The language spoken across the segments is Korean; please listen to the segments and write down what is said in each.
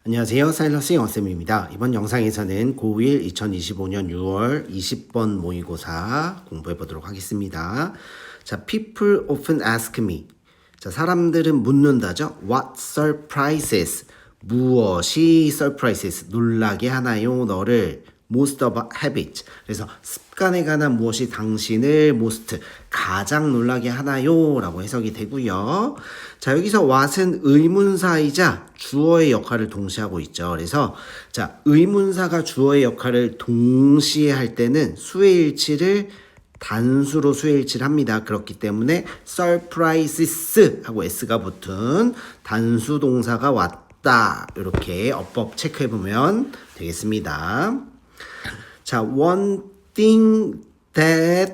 안녕하세요. 사일러스 영어쌤입니다. 이번 영상에서는 고1 2025년 6월 20번 모의고사 공부해 보도록 하겠습니다. 자, people often ask me. 자, 사람들은 묻는다죠. What surprises? 무엇이 surprises? 놀라게 하나요? 너를. most about habit. 그래서 습관에 관한 무엇이 당신을 most 가장 놀라게 하나요? 라고 해석이 되고요. 자, 여기서 what은 의문사이자 주어의 역할을 동시에 하고 있죠. 그래서 자, 의문사가 주어의 역할을 동시에 할 때는 수의 단수로 수의 합니다. 그렇기 때문에 surprises 하고 s가 붙은 단수 동사가 왔다. 이렇게 어법 체크해 보면 되겠습니다. 자, one thing that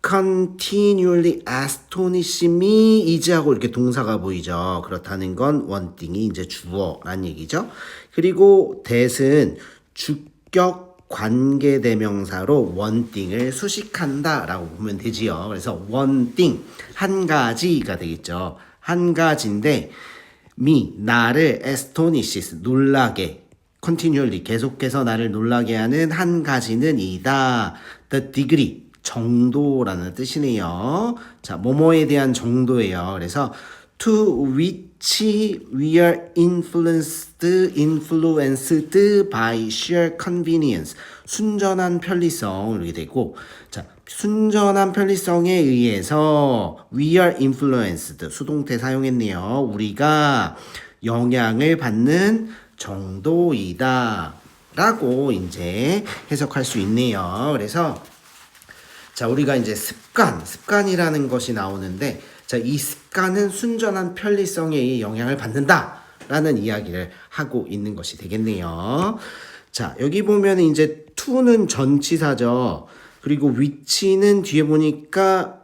continually astonish me is 하고 이렇게 동사가 보이죠. 그렇다는 건 one thing이 이제 주어란 얘기죠. 그리고 that은 주격 관계대명사로 one thing을 수식한다 라고 보면 되지요. 그래서 one thing, 한 가지가 되겠죠. 한 가지인데 me, 나를 astonishes, 놀라게 continually, 계속해서 나를 놀라게 하는 한 가지는 이다. The degree, 정도라는 뜻이네요. 자, 뭐뭐에 대한 정도예요. 그래서 to which we are influenced by sheer convenience. 순전한 편리성 이렇게 되고, 자, 순전한 편리성에 의해서 we are influenced 수동태 사용했네요. 우리가 영향을 받는 정도이다 라고 이제 해석할 수 있네요. 그래서 자, 우리가 이제 습관이라는 것이 나오는데, 자, 이 습관은 순전한 편리성에 영향을 받는다 라는 이야기를 하고 있는 것이 되겠네요. 자, 여기 보면 이제 to는 전치사죠. 그리고 which는 뒤에 보니까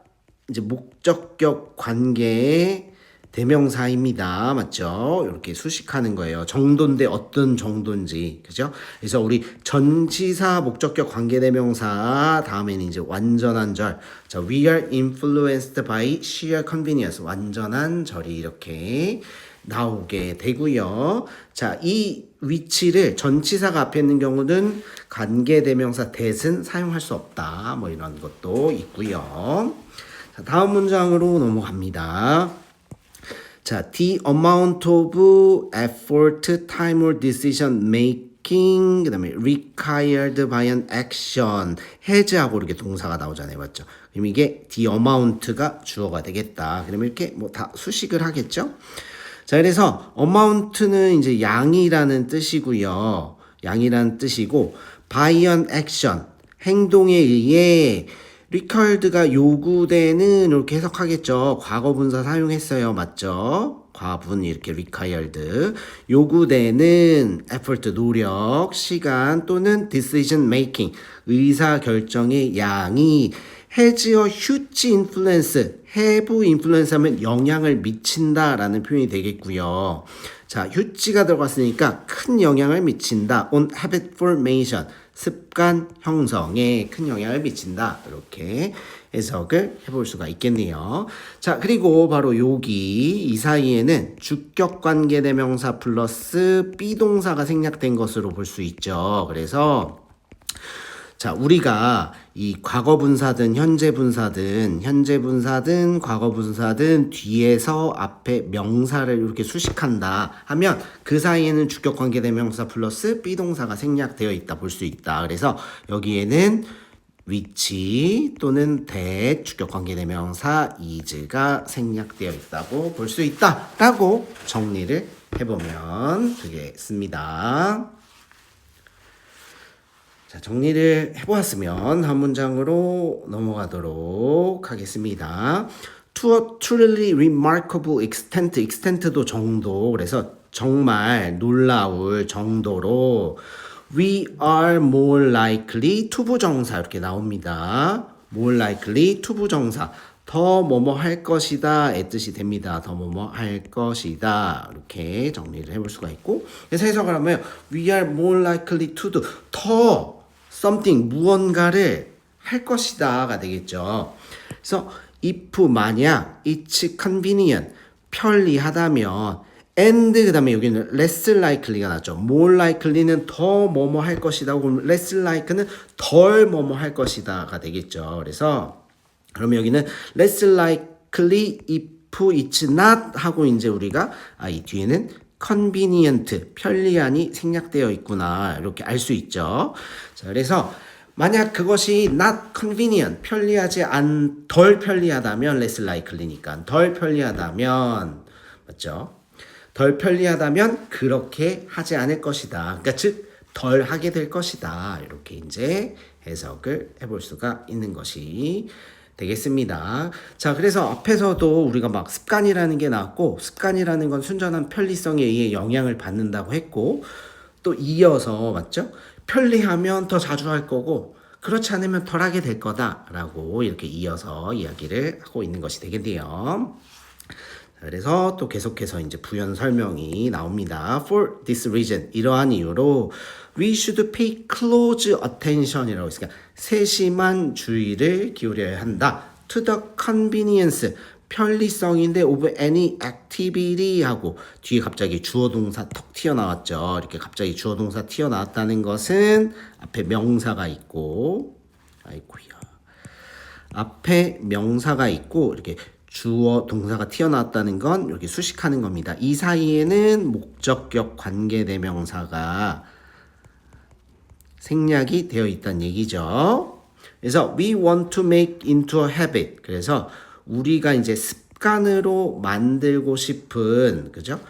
이제 목적격 관계의 대명사입니다. 맞죠? 이렇게 수식하는 거예요. 정도인데 어떤 정도인지. 그죠? 그래서 우리 전치사 목적격 관계대명사 다음에는 이제 완전한 절. 자, we are influenced by sheer convenience. 완전한 절이 이렇게 나오게 되고요. 자, 이 위치를 전치사가 앞에 있는 경우는 관계대명사 that은 사용할 수 없다. 뭐 이런 것도 있고요. 자, 다음 문장으로 넘어갑니다. 자, the amount of effort, time or decision making, 그 다음에 required by an action, has하고 이렇게 동사가 나오잖아요. 맞죠? 그럼 이게 the amount가 주어가 되겠다. 그러면 이렇게 뭐 다 수식을 하겠죠? 자, 그래서 amount는 이제 양이라는 뜻이고요. 양이라는 뜻이고, by an action, 행동에 의해 required가 요구되는 이렇게 해석하겠죠. 과거분사 사용했어요. 맞죠? 과분 이렇게 required. 요구되는 effort, 노력, 시간 또는 decision making, 의사결정의 양이 has a huge influence, have influence 하면 영향을 미친다라는 표현이 되겠고요. 자, huge가 들어갔으니까 큰 영향을 미친다. on habit formation, 습관 형성에 큰 영향을 미친다. 이렇게 해석을 해볼 수가 있겠네요. 자, 그리고 바로 여기 이 사이에는 주격관계대명사 플러스 비동사가 생략된 것으로 볼 수 있죠. 그래서 자, 우리가 이 과거분사든 현재분사든 과거분사든 뒤에서 앞에 명사를 이렇게 수식한다 하면 그 사이에는 주격관계대명사 플러스 비동사가 생략되어 있다 볼 수 있다. 그래서 여기에는 which 또는 that 주격관계대명사 is가 생략되어 있다고 볼 수 있다 라고 정리를 해보면 되겠습니다. 자, 정리를 해보았으면 한 문장으로 넘어가도록 하겠습니다. To a truly remarkable extent, extent도 정도, 그래서 정말 놀라울 정도로 we are more likely 투부정사 이렇게 나옵니다. more likely 투부정사, 더 뭐뭐 할 것이다 의 뜻이 됩니다. 더 뭐뭐 할 것이다 이렇게 정리를 해볼 수가 있고, 그래서 해석을 하면 we are more likely to do, 더 something, 무언가를 할 것이다가 되겠죠. 그래서 if 만약 it's convenient, 편리하다면 and 그 다음에 여기는 less likely가 나왔죠. more likely는 더 뭐뭐 할 것이다. 그럼 less likely는 덜 뭐뭐 할 것이다가 되겠죠. 그래서 그러면 여기는 less likely if it's not 하고 이제 우리가 이 뒤에는 convenient 편리한이 생략되어 있구나 이렇게 알 수 있죠. 자, 그래서 만약 그것이 not convenient 편리하지 덜 편리하다면 less likely니까 덜 편리하다면 맞죠? 덜 편리하다면 그렇게 하지 않을 것이다. 그러니까 즉 덜 하게 될 것이다. 이렇게 이제 해석을 해볼 수가 있는 것이 되겠습니다. 자, 그래서 앞에서도 우리가 막 습관이라는 게 나왔고 습관이라는 건 순전한 편리성에 의해 영향을 받는다고 했고 또 이어서 맞죠? 편리하면 더 자주 할 거고 그렇지 않으면 덜 하게 될 거다라고 이렇게 이어서 이야기를 하고 있는 것이 되겠네요. 그래서 또 계속해서 이제 부연 설명이 나옵니다. For this reason, 이러한 이유로 we should pay close attention이라고 있으니까 세심한 주의를 기울여야 한다. To the convenience, 편리성인데 of any activity 하고 뒤에 갑자기 주어 동사 턱 튀어나왔죠. 이렇게 갑자기 주어 동사 튀어나왔다는 것은 앞에 명사가 있고 아이고야. 앞에 명사가 있고 이렇게 주어 동사가 튀어나왔다는 건 이렇게 수식하는 겁니다. 이 사이에는 목적격 관계대명사가 생략이 되어 있다는 얘기죠. 그래서 we want to make into a habit. 그래서 우리가 이제 습관으로 만들고 싶은 그죠?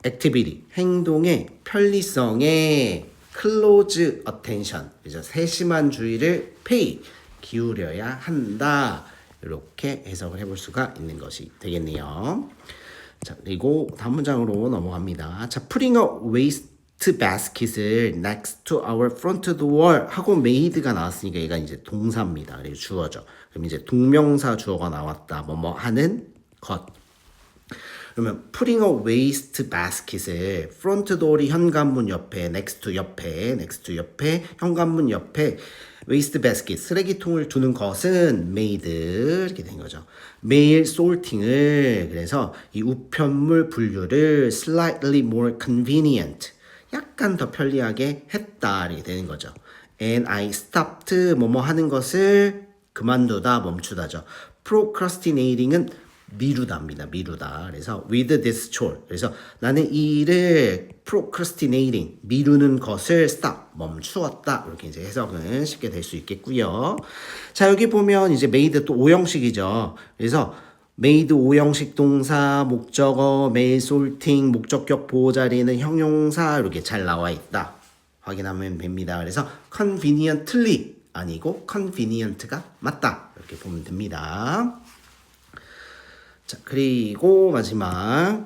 activity 행동의 편리성에 close attention. 그죠? 세심한 주의를 pay 기울여야 한다. 이렇게 해석을 해볼 수가 있는 것이 되겠네요. 자, 그리고 다음 문장으로 넘어갑니다. 자, putting a waste basket을 next to our front door 하고 made가 나왔으니까 얘가 이제 동사입니다. 그리고 주어죠. 그럼 이제 동명사 주어가 나왔다. 뭐뭐 하는 것. 그러면 putting a waste basket을 front door이 현관문 옆에 next to 옆에 현관문 옆에 waste basket 쓰레기통을 두는 것은 made 이렇게 된 거죠. 매일 sorting을 그래서 이 우편물 분류를 slightly more convenient 약간 더 편리하게 했다 이렇게 되는 거죠. And I stopped 뭐뭐 하는 것을 그만두다 멈추다죠. procrastinating은 미루다입니다. 미루다. 그래서 with this chore. 그래서 나는 이 일을 procrastinating 미루는 것을 stop 멈추었다. 이렇게 이제 해석은 쉽게 될 수 있겠고요. 자, 여기 보면 이제 made 또 5형식이죠. 그래서 made 5형식 동사, 목적어, 매일 sorting, 목적격 보호자리는 형용사 이렇게 잘 나와 있다. 확인하면 됩니다. 그래서 conveniently 아니고 convenient가 맞다. 이렇게 보면 됩니다. 자, 그리고 마지막.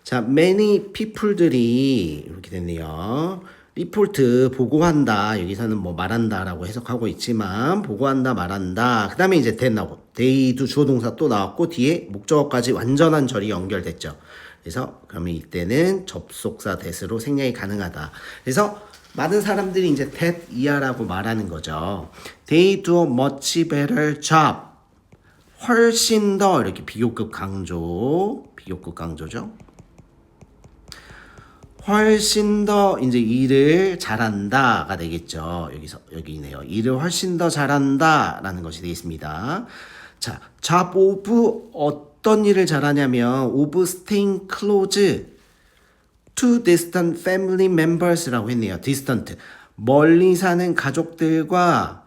자, many people들이 이렇게 됐네요. 리포트 보고한다. 여기서는 뭐 말한다라고 해석하고 있지만 보고한다, 말한다. 그다음에 이제 that 나오고 they도 주어 동사 또 나왔고 뒤에 목적어까지 완전한 절이 연결됐죠. 그래서 그러면 이때는 접속사 that으로 생략이 가능하다. 그래서 많은 사람들이 이제 that 이하라고 말하는 거죠. They do a much better job. 훨씬 더 이렇게 비교급 강조죠. 훨씬 더 이제 일을 잘한다가 되겠죠. 여기네요. 일을 훨씬 더 잘한다라는 것이 되겠습니다. 자, job of 어떤 일을 잘하냐면 of staying close to distant family members라고 했네요. distant 멀리 사는 가족들과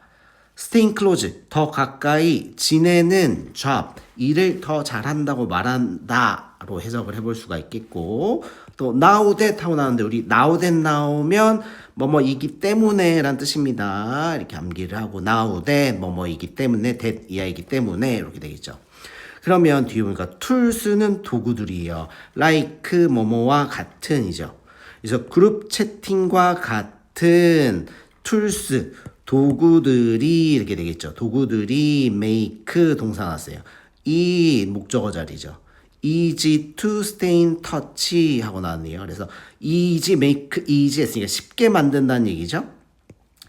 staying close, 더 가까이 지내는 job, 일을 더 잘한다고 말한다로 해석을 해볼 수가 있겠고 또 now that 하고 나오는데 우리 now that 나오면 뭐뭐이기 때문에 라는 뜻입니다. 이렇게 암기를 하고 now that 뭐뭐이기 때문에 that 이하이기 때문에 이렇게 되겠죠. 그러면 뒤에 보니까 tools는 도구들이에요. like 뭐뭐와 같은이죠. 그래서 그룹 채팅과 같은 tools 도구들이 이렇게 되겠죠. 도구들이 make 동사 나왔어요. 이 목적어 자리죠. easy to stay in touch 하고 나왔네요. 그래서 easy, make easy 했으니까 쉽게 만든다는 얘기죠.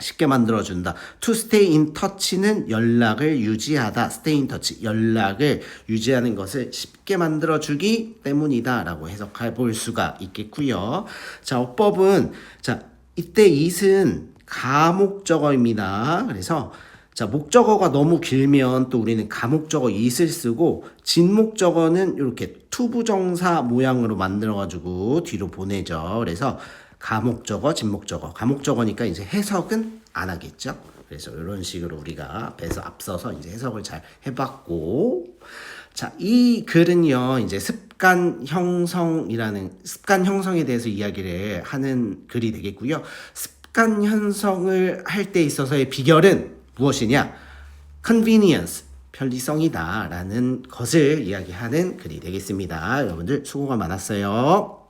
쉽게 만들어준다. To stay in touch는 연락을 유지하다. stay in touch, 연락을 유지하는 것을 쉽게 만들어주기 때문이다 라고 해석해 볼 수가 있겠고요. 자, 어법은 자, 이때 it은 가목적어입니다. 그래서 자, 목적어가 너무 길면 또 우리는 가목적어 it을 쓰고 진목적어는 이렇게 투부정사 모양으로 만들어가지고 뒤로 보내죠. 그래서 가목적어, 진목적어. 가목적어니까 이제 해석은 안 하겠죠. 그래서 이런 식으로 우리가 앞서서 이제 해석을 잘 해봤고, 자, 이 글은요, 이제 습관 형성에 대해서 이야기를 하는 글이 되겠고요. 습관 형성을 할 때 있어서의 비결은 무엇이냐? convenience, 편리성이다 라는 것을 이야기하는 글이 되겠습니다. 여러분들 수고가 많았어요.